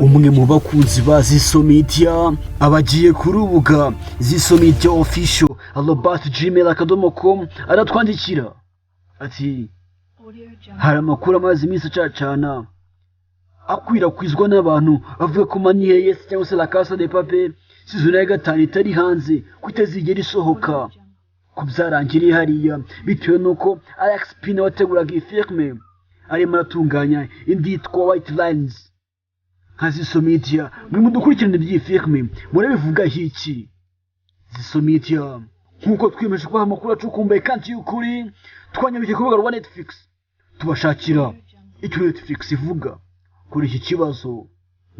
umwe mu bakunzi ba Zisomedia abagiye ku rubuga Zisomediaofficial @gmail.com aratwandikira ati hari amakuru amaze iminsi acacana akwirakwizwa n'abantu avuga ko Money Heist cyangwa se la casa de papel season ya gatanu itari hanze kutazigera isohoka ko byarangiriye hariya bitewe nuko Alex Pina wateguraga iyi filime arimo aratunganya indi yitwa White Lines. nka Zisomedia mwe mudukurikirane by'iyi filime murabivuga iki? Zisomedia nkuko twiyemeje kubaha amakuru acukumbuye kandi y'ukuri, twanyarukiye ku rubuga rwa Netflix tubashakira icyo Netflix ivuga kuri iki kibazo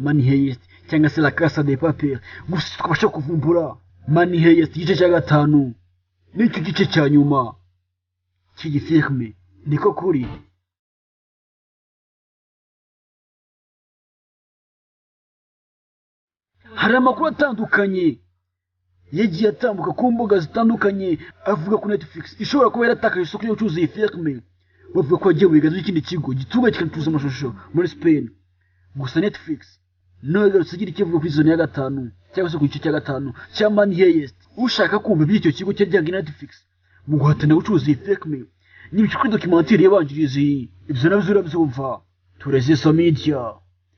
Money Heist cyangwa se la casa de papel. Gusa twabasha kuvumbura Money Heist igice cya gatanu n'icyo gice cya nyuma cy'iyi filime. Niko kuri. Hari amakuru atandukanye yagiye atambuka ku mbuga zitandukanye avuga ko Netflix ishobora kuba yaratakaje isoko yo gucuruza iyi filime. Bavuga ko agiye wigaza ikindi kigo gitunga kikacuruza amashusho muri Spain. Gusa Netflix no yagarutse igira ikivuga kuri zone ya gatanu cyangwa se ku gice cya gatanu cya Money Heist. Ushaka kumva by'icyo kigo cyajyaga Netflix mu guhatana gucuruza iyi filime n'ibice kuri documentaire yabanjiriza ibyo nabyo urabyumva. Tureze Zisomedia.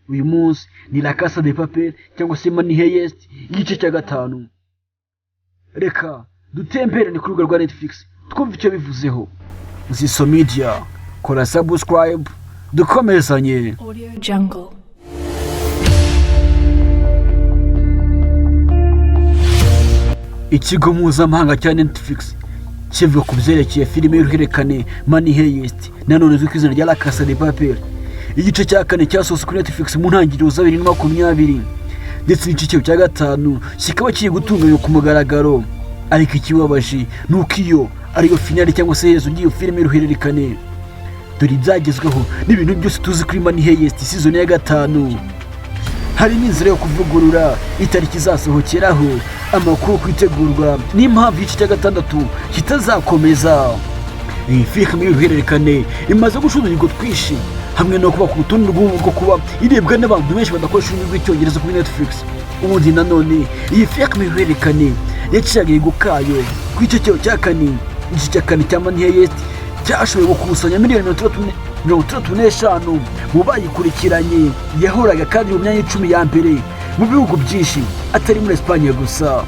Uyu munsi ni la casa de papel cyangwa se Money Heist igice cya gatanu. Reka dutemberane ku rubuga rwa Netflix twumva icyo bivuzeho. Zisomedia, kora subscribe dukomezanye. Audio Jungle. Ikigo mpuzamahanga cya Netflix kivuga ku byerekeye filime y'uruhererekane Money Heist nanone izwi ku izina rya la casa de papel. Igice cya kane cyasohotse kuri Netflix mu ntangiriro za 2020 ndetse n'igice cya gatanu kikaba kigiye gutunganywa ku mugaragaro. Ariko ikibabaje nuko iyo ariyo finale cyangwa se herezo ry'iyo filime y'uruhererekane. Dore ibyagezweho n'ibintu byose tuzi kuri Money Heist season ya gatanu. Hari n'inzira yo kuvugurura itariki izasohokeraho, amakuru kwitegurwa n'impamvu igice cya gatandatu kitazakomeza. Iyi filime y'uruhererekane imaze gushudurwa twinshi hamwe no kuba ku rutonde rwo kuba irebwa n'abantu benshi badakoresha ururimi rw'icyongereza kuri Netflix. Ubundi nanone iyi filime y'uruhererekane yaciye gukayo ku gice cya kane. Igice cya kane cya Money Heist cyashoboye gukusanya miliyoni 35 mu bayikurikiranye. Yahoraga kandi mu myanya 10 ya mbere mu bihugu byinshi atari muri Espagne gusa.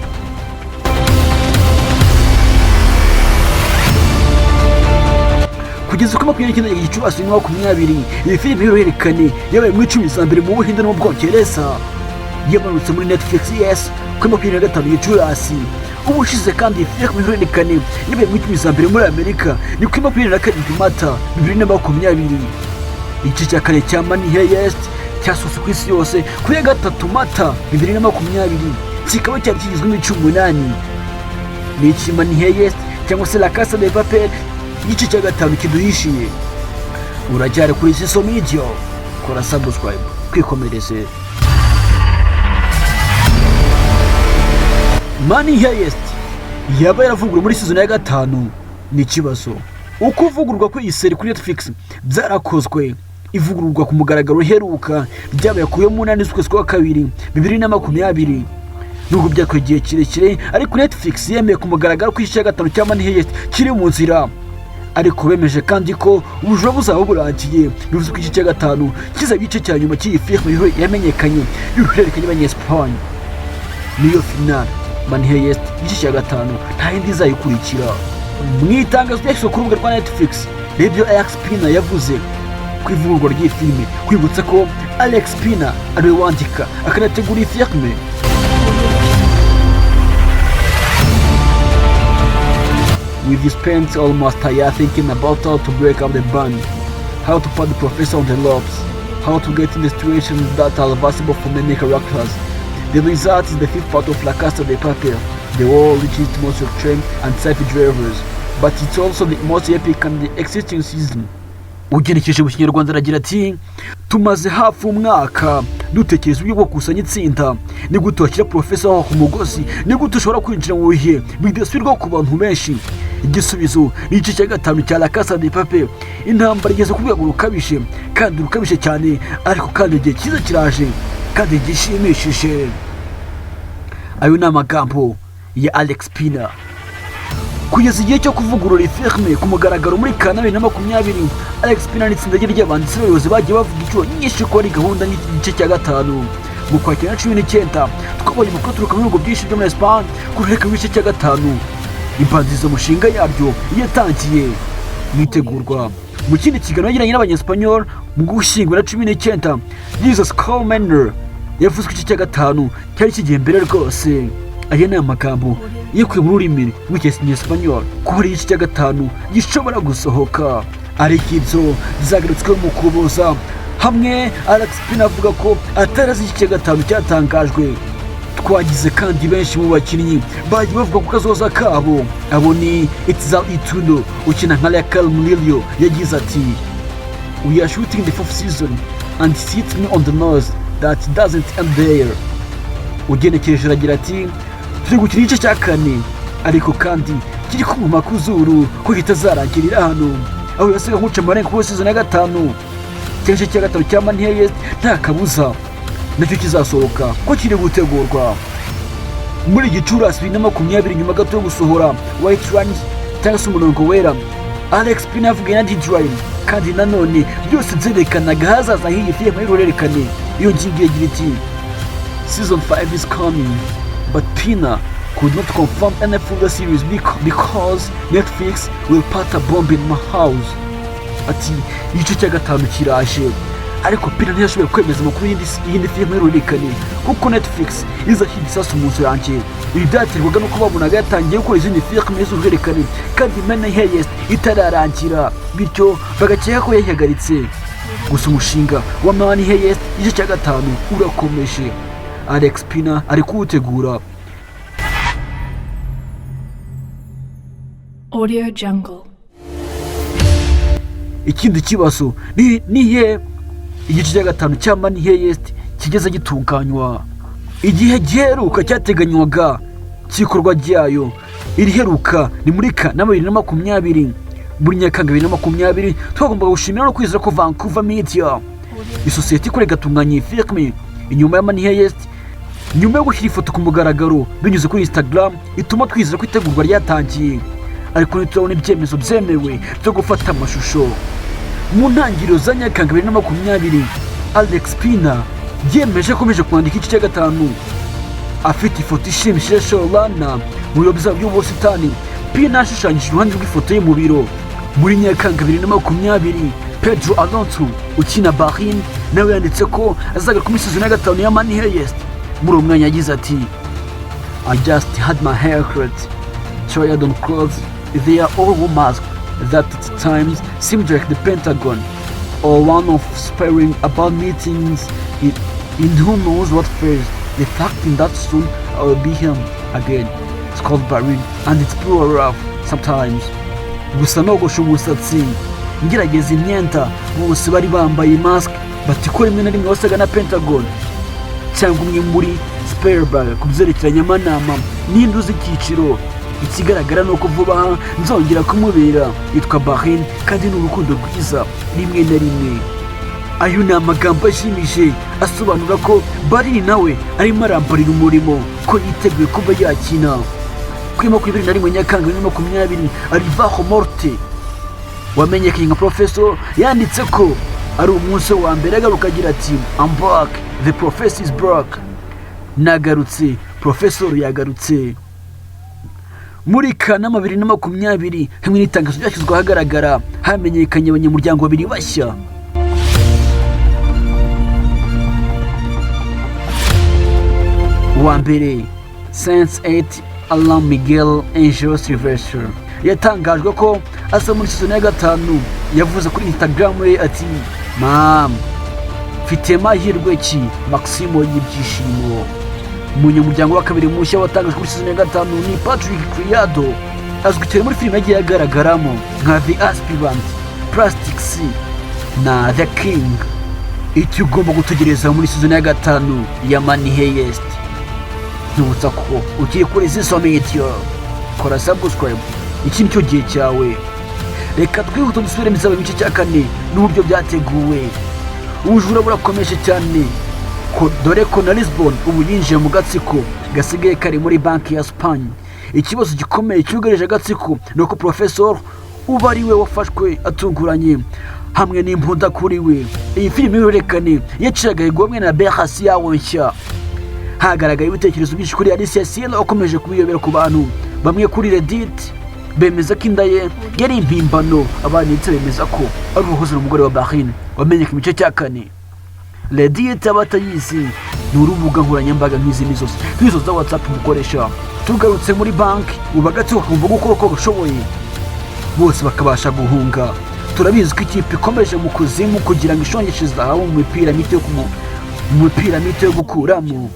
Kugeza ku 29 Gicurasi 2020 iyi filime y'uruhererekane yabaye mu 10 za mbere mu Buhinde no mu Bwongereza. Yamanutse muri Netflix ku 25 Gicurasi. Ubushize kandi iyi filime y'uruhererekane yabaye mu 10 za mbere muri Amerika ni ku 27 Mata 2020. Igice cya kane cya Money Heist cyasohotse ku isi yose ku ya 3 Mata 2020 kikaba cyari kigizwe n'ibice 8. Ni iki Money Heist cyangwa se la casa de papel igice cya gatanu kiduhishiye? Urajyare kuri Zisomedia, kora subscribe kwikomereze. Money Heist yaba yaravugurwa muri season ya gatanu ni ikibazo. Uko uvugururwa ko iyi seri kuri Netflix byarakozwe, ivugururwa ku mugaragaro heruka byabaye ku 8 z'ukwezi kwa kabiri 2020. Nubwo byakwegeye kirekire ariko Netflix yemeye ku mugaragaro ko igice cya gatanu cya Money Heist kiri mu nzira. Ariko bemeje kandi ko ubujura buzaba burangiye, bivuze ko igice cya gatanu kizaba igice cya nyuma cy'iyi filime yamenyekanye y'uruhererekane y'Abanyespagne. Niyo finale Money Heist igice cya gatanu nta yindi izayikurikira. Mu itangazo ryashyizwe ku rubuga rwa Netflix, Radio Alex Pina yavuze ku ivugururwa ry'iyi filime, kwibutsa ko Alex Pina ariwe wandika akanategura iyi filime. We've spent almost a year thinking about how to break up the band, how to put the professor on the ropes, how to get in the situations that are possible for many characters. The result is the fifth part of La Casa de Papel, the world which is the most extreme and self-drivers, but it's also the most epic and the existing season. Ugenekeje mu Kinyarwanda aragira ati tumaze hafi umwaka dutekereza uburyo bwo gukusanya itsinda, ni gute wakira professor waho ku mugozi, ni gute ushobora kwinjira mu bihe bidasubirwaho ku bantu benshi. Igisubizo ni igice cya gatanu cya La Casa de Papel. Intambara igeze ku rwego rukabije kandi rukabije cyane, ariko kandi igihe cyiza kiraje. kandi gishimishije. Ayo ni amagambo ya Alex Pina. Kugeza igihe cyo kuvugurura filime ku mugaragaro muri Kanama 2020, Alex Pina n'itsinda rye ry'abanditsi n'abayobozi bagiye bavuga inshuro nyinshi ko ari gahunda y'igice cya gatanu. Mu Kwakira 19 twabonye amakuru aturuka mu bihugu byinshi byo muri Espagne ku ruhererekane rw'igice cya gatanu. Imbanziriza mushinga yaryo yatangiye mwitegurwa. Mu kindi kiganiro yagiranye n'abanyespanyol mu Gushyingo 19, Jesus Colmener yavuze ko igice cya gatanu cyari kigiye mbere rwose. Aya ni amagambo yikuye mu rurimi rw'icyesipanyol ko hari igice cya gatanu gishobora gusohoka. Ariko ibyo bizagarutsweho mu Kuboza, hamwe Alex Pina avuga ko atarazi igice cya gatanu cyatangajwe. Twagize kandi benshi mu bakinnyi bagiye bavuga ku kazoza kabo. Abo ni Itzal Ituno ukina nka Raquel Murillo yagize ati, "We are shooting the 4th season and it hits me on the nose that it doesn't end there." Ugenekereje aragira ati, "Turi gukina igice cya kane ariko kandi kiri kumuma ku zuru ko kitazarangirira hano." Aho yasaga nk'uca amarenga ku season ya gatanu. Igice cya gatanu cya Money Heist nta kabuza nacyo kizasohoka ko kiri gutegurwa muri Gicurasi 2020 nyuma gato yo gusohora White Runs cyangwa se umurongo wera. Alex Pina avuga na D-Drive kandi nanone byose byerekanaga hazaza h'iyi filime y'uruhererekane. Iyo ngingo yagira iti, "Season 5 is coming, but Pina could not confirm any further series because Netflix will put a bomb in my house." Ati igice cya gatanu kiraje, ariko Pina ntiyashoboye kwemeza amakuru y'indi filime y'uruhererekane kuko Netflix izashyira igisasu mu nzu yanjye. Ibi byaterwaga nuko babonaga yatangiye gukora izindi filime z'uruhererekane kandi Money Heist itararangira, bityo bagakeka ko yayihagaritse. Gusa umushinga wa Money Heist igice cya gatanu urakomeje. Alex Pina ari kuwutegura. Audio Jungle. Ikindi kibazo nihe igice cya gatanu cya Money Heist kigeze gitunganywa. Igihe giheruka cyateganywaga cy'ikorwa ryayo iriheruka ni muri Kanama 2020. Muri Nyakanga 2020 twagombaga gushimira no kwizera ko Vancouver Media, isosiyete ikora igatunganya iyi filime inyuma ya Money Heist, nyuma yo gushyira ifoto ku mugaragaro binyuze kuri Instagram, ituma twizera ko itegurwa ryatangiye. Ariko ntiturabona ibyemezo byemewe byo gufata amashusho. Mu ntangiriro za Nyakanga 2020, Alex Pina yemeje akomeje kwandika igice cya gatanu afite ifoto ishimishije Sholana mu biro by'ubusitani. Pina ashushanyije uruhande rw'ifoto ye mu biro. Muri Nyakanga 2020, Pedro Alonso ukina Bahrain nawe yanditse ko azagaruka muri season ya gatanu ya Money Heist. Muri uwo mwanya yagize ati, "I just had my hair cut, tried on clothes, they are all masked that at times seemed like the Pentagon or one of sparring about meetings in who knows what phase. The fact in that soon I will be him again. It's called Bahrain and it's pure rough sometimes." Gusa nogosha umusatsi ngerageza imyenda bose bari bambaye mask bati ko rimwe na rimwe wasaga na Pentagon cyangwa umwe muri Spielberg ku byerekeranye amanama n'induzi icyiciro. Ikigaragara nuko vuba nzongera kumubera. Yitwa Bahrain kandi ni urukundo rwiza rimwe na rimwe. Ayo ni amagambo ashimije asobanura ko Bahrain nawe arimo arambarira umurimo ko yiteguye kuba yakina. Kuri 21 Nyakanga 2020, Arivaho Morte wamenyekanye nka Professor yanditse ko ari umunsi wa mbere agaruka agira ati, "I'm back, the Professor is back." Nagarutse, Professor yagarutse. Muri Kanama 2020 hamwe n'itangazo ryashyizwe ahagaragara hamenyekanye abanyamuryango babiri bashya. Uwa mbere, Saint-8 Alain Miguel Angel Sylvestre yatangajwe ko asa muri season ya gatanu. Yavuze kuri Instagram ye ati, "Mam, mfite mahirwe ki Maximo y'ibyishimo." Umunyamuryango wa kabiri mushya watangajwe kuri season ya gatanu ni Patrick Criado, azwi cyane muri filime yagiye agaragaramo nka The Aspirant, Plastic Sea na The King. Icyo ugomba gutegereza muri season ya gatanu ya Money Heist. Ntubutsa ko ugiye kuri Zisomedia, kora subscribe, iki nicyo gihe cyawe. Reka twihute dusubire mu gice cya kane n'uburyo byateguwe. Ubujura burakomeje cyane dore ko na Lisbon ubu yinjiye mu gatsiko gasigaye kari muri banki ya Spain. Ikibazo gikomeye cyugarije agatsiko ni uko Professor uba ari we wafashwe atunguranye hamwe n'imbunda kuri we. Iyi filime y'uruhererekane yaciye igomwe na Berhasi yawo nshya. Hagaragaye ibitekerezo byinshi kuri Alicia Cielo ukomeje kubiyobera ku bantu. Bamwe kuri Reddit bemeza ko inda ye yari impimbano, abandi bemeza ko ari uruhuza n'umugore wa Bahrain wamenye ku gice cya 4. Reddit abatayizi ni urubuga nkoranyambaga nk'izindi zose nk'izo za WhatsApp mukoresha. Tugarutse muri banki ubu agatsiko kumva gukora uko bashoboye bose bakabasha guhunga. Turabizi ko ikipe ikomeje mu kuzimu kugira ngo ishongeshe zahabu mu mipira mito yo gukuramo.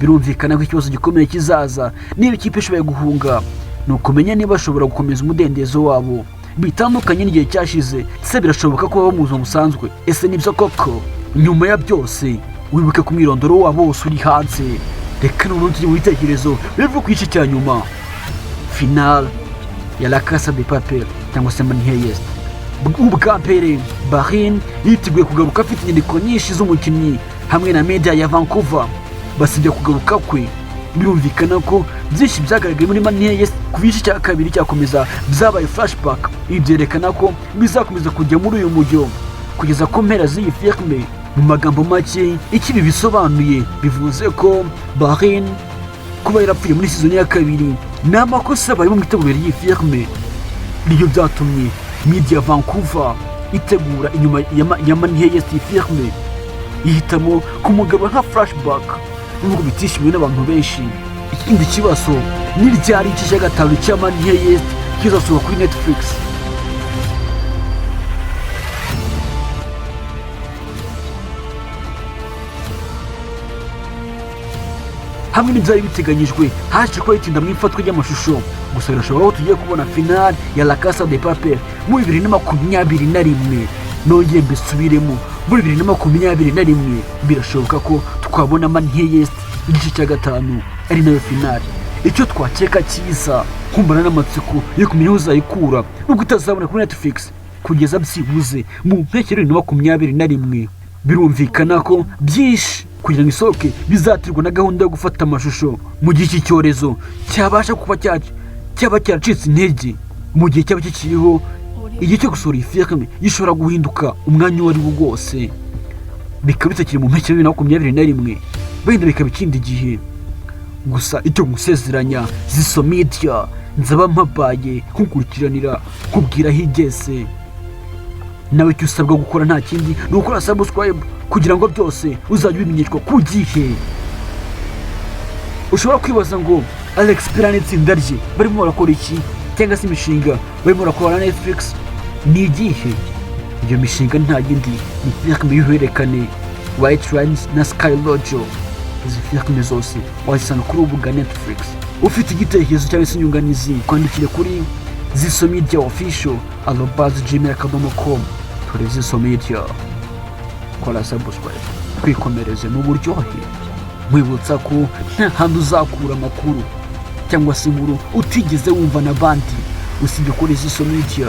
Birumvikana ko ikibazo gikomeye kizaza niba ikipe ishoboye guhunga ni ukumenya niba bashobora gukomeza umudendezo wabo bitandukanye n'igihe cyashize. Se birashoboka ko baba mu buzima busanzwe? Ese nibyo koko? Nyuma ya byose wibuke ku mwirondoro wabo wose uri hanze. Reka n'ubundi tujye mu bitekerezo bivuga ku gice cya nyuma final ya La Casa de Papel cyangwa se Money Heist. Ubwa mbere Bahrain yiteguye kugaruka afite inyandiko nyinshi z'umukinnyi hamwe na media ya Vancouver basibye kugaruka kwe. Birumvikana ko byinshi byagaragaye muri Money Heist ku gice cya 2 cyakomeza byabaye flashback. Ibi byerekana ko bizakomeza kujya muri uyu mujyo kugeza ku mpera z'iyi filime. Mu magambo make ikibi bisobanuye bivuze ko Bahrain kuba yarapfuye muri season ya 2 ni amakosa bari mu iteguriro ry'iyi filime. Niyo byatumye media Vancouver itegura inyuma ya Money Heist filime ihitamo kumugaba nka flashback nubwo bitishimiwe n'abantu benshi. Ikindi kibazo ni ryari igice cya 5 cya Money Heist kizasohoka kuri Netflix. Hamwe n'ibyari biteganyijwe haje kuba itinda mu ifatwa ry'amashusho. Gusa birashoboka ko tugiye kubona final ya La Casa de Papel muri 2021. Nongeye mbisubiremo muri 2021 birashoboka ko twabona Money Heist igice cya 5 ari nayo final. Icyo twakeka cyiza kumbana n'amatsiko yo kumenya uzayikura nubwo utazabona kuri Netflix kugeza byibuze mu mpeshyi 2021. Birumvikana ko byinshi kugira ngo isohoke bizatirwa na gahunda yo gufata amashusho mu gihe cy'icyorezo cyabasha kuba cyaracitse intege. Mu gihe cyaba kikiriho igihe cyo gusohora iyi filime gishobora guhinduka umwanya wari wo wose, bikaba bitakiri mu mpeshyi 2021 wenda bikaba ikindi gihe. Gusa icyo gusezeranya Zisomedia nzaba mpabaye kukurikiranira kubwira higeze. Nawe icyo usabwa gukora nta kindi ni ukora subscribe kugira ngo byose uzajye ubimenyeshwa ku gihe. Ushobora kwibaza ngo Alex Plan itsinda rye barimo barakora iki cyangwa se imishinga barimo barakora na Netflix ni igihe? Iyo mishinga nta yindi ni filime y'uruhererekane White Lines na Sky Lojo. Izi filime zose wazisanga kuri urubuga Netflix. Ufite igitekerezo cyangwa se inyunganizi kwandikire kuri zisomediaofficial@gmail.com. Turi Zisomedia. Kora subscribe kwikomereze mu buryohe. Mwibutsa ko nta handi uzakura amakuru cyangwa se inkuru utigeze wumva n'abandi usibye kuri Zisomedia.